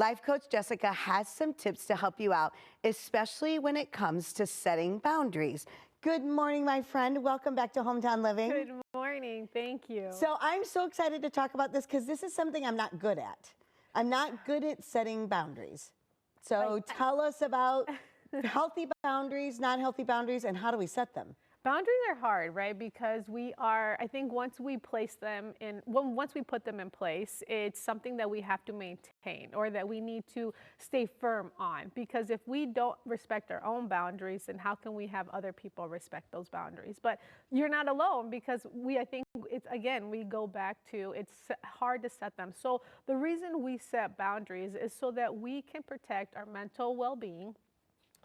Life coach Jessica has some tips to help you out, especially when it comes to setting boundaries. Good morning, my friend. Welcome back to Hometown Living. Good morning. Thank you. So I'm so excited to talk about this because this is something I'm not good at. I'm not good at setting boundaries. So tell us about healthy boundaries, not healthy boundaries, and how do we set them? Boundaries are hard, right? Because I think once we place them in, once we put them in place, it's something that we have to maintain or that we need to stay firm on. Because if we don't respect our own boundaries, then how can we have other people respect those boundaries? But you're not alone because I think it's, again, we go back to, it's hard to set them. So the reason we set boundaries is so that we can protect our mental well-being,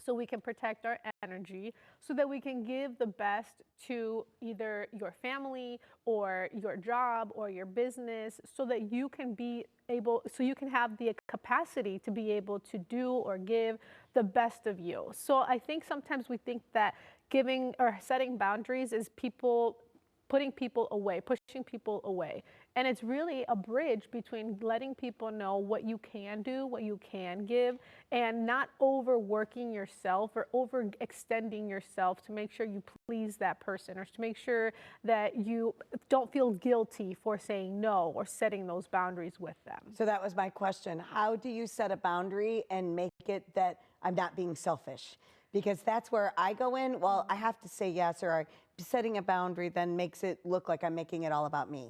so we can protect our energy, so that we can give the best to either your family or your job or your business, so that you can you can have the capacity to be able to do or give the best of you. So I think sometimes we think that giving or setting boundaries is putting people away, pushing people away. And it's really a bridge between letting people know what you can do, what you can give, and not overworking yourself or overextending yourself to make sure you please that person, or to make sure that you don't feel guilty for saying no or setting those boundaries with them. So that was my question. How do you set a boundary and make it that I'm not being selfish? Because that's where I go in, well, I have to say yes, or setting a boundary then makes it look like I'm making it all about me.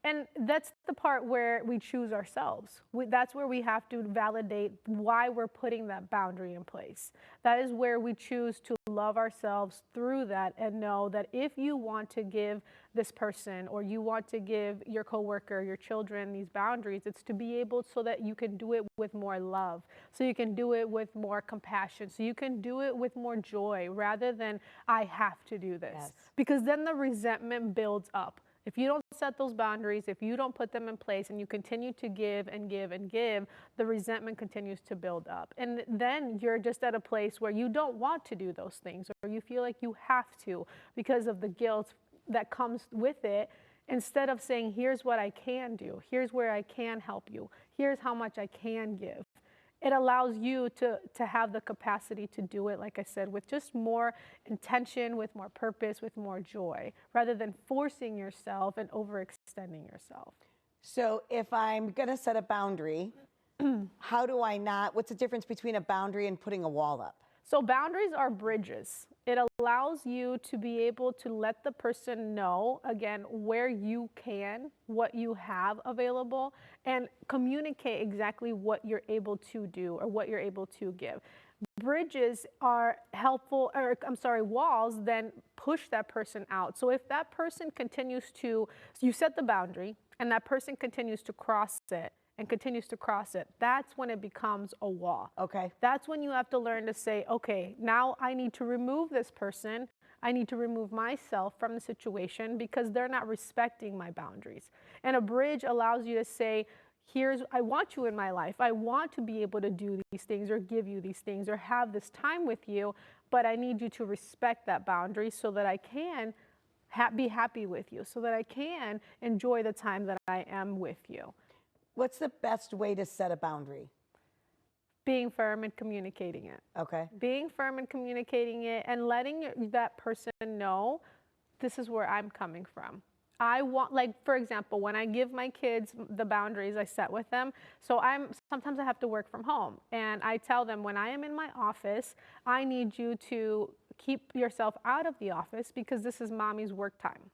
And that's the part where we choose ourselves. That's where we have to validate why we're putting that boundary in place. That is where we choose to love ourselves through that and know that if you want to give this person or you want to give your coworker, your children these boundaries, it's to be able so that you can do it with more love, so you can do it with more compassion, so you can do it with more joy rather than I have to do this. Yes. Because then the resentment builds up. If you don't set those boundaries, if you don't put them in place and you continue to give and give and give, the resentment continues to build up. And then you're just at a place where you don't want to do those things, or you feel like you have to because of the guilt that comes with it, instead of saying, here's what I can do, here's where I can help you, here's how much I can give. It allows you to have the capacity to do it, like I said, with just more intention, with more purpose, with more joy, rather than forcing yourself and overextending yourself. So if I'm going to set a boundary, how do I not, what's the difference between a boundary and putting a wall up? So boundaries are bridges. It allows you to be able to let the person know, again, where you can, what you have available, and communicate exactly what you're able to do or what you're able to give. Bridges are helpful, or walls then push that person out. So if that person continues to, you set the boundary and that person continues to cross it, and continues to cross it, that's when it becomes a wall. Okay. That's when you have to learn to say, okay, now I need to remove this person. I need to remove myself from the situation because they're not respecting my boundaries. And a bridge allows you to say, I want you in my life. I want to be able to do these things or give you these things or have this time with you, but I need you to respect that boundary so that I can be happy with you, so that I can enjoy the time that I am with you. What's the best way to set a boundary? Being firm and communicating it. Okay. Being firm and communicating it and letting that person know, this is where I'm coming from. I want, like, for example, when I give my kids the boundaries I set with them, so sometimes I have to work from home, and I tell them when I am in my office, I need you to keep yourself out of the office because this is mommy's work time.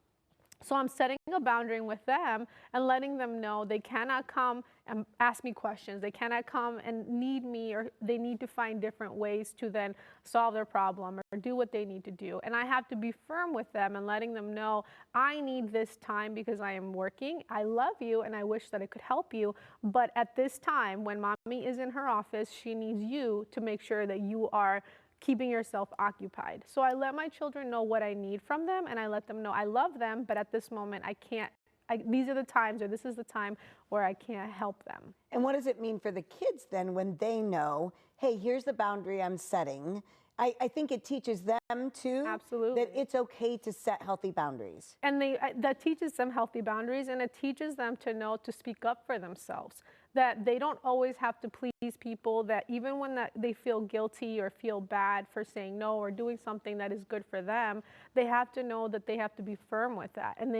So I'm setting a boundary with them and letting them know they cannot come and ask me questions. They cannot come and need me, or they need to find different ways to then solve their problem or do what they need to do. And I have to be firm with them and letting them know I need this time because I am working. I love you and I wish that I could help you. But at this time, when mommy is in her office, she needs you to make sure that you are keeping yourself occupied. So I let my children know what I need from them, and I let them know I love them, but at this moment I can't, these are the times, or this is the time where I can't help them. And what does it mean for the kids then when they know, hey, here's the boundary I'm setting? I think it teaches them too. Absolutely. That it's okay to set healthy boundaries. And that teaches them healthy boundaries, and it teaches them to know to speak up for themselves. that they don't always have to please people, that even when they feel guilty or feel bad for saying no or doing something that is good for them, they have to know that they have to be firm with that. And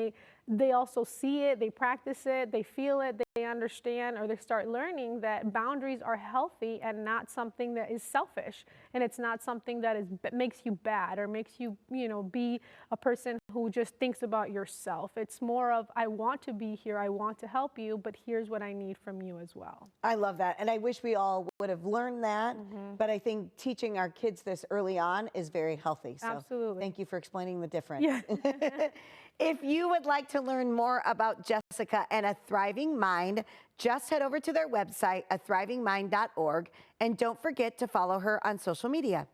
they also see it, they practice it, they feel it, they understand, or they start learning that boundaries are healthy and not something that is selfish. And it's not something that makes you bad or makes you, be a person who just thinks about yourself. It's more of, I want to be here, I want to help you, but here's what I need from you as well. I love that. And I wish we all would have learned that. But I think teaching our kids this early on is very healthy. So Absolutely. thank you for explaining the difference. Yeah. If you would like to learn more about Jessica and A Thriving Mind, just head over to their website, athrivingmind.org, and don't forget to follow her on social media.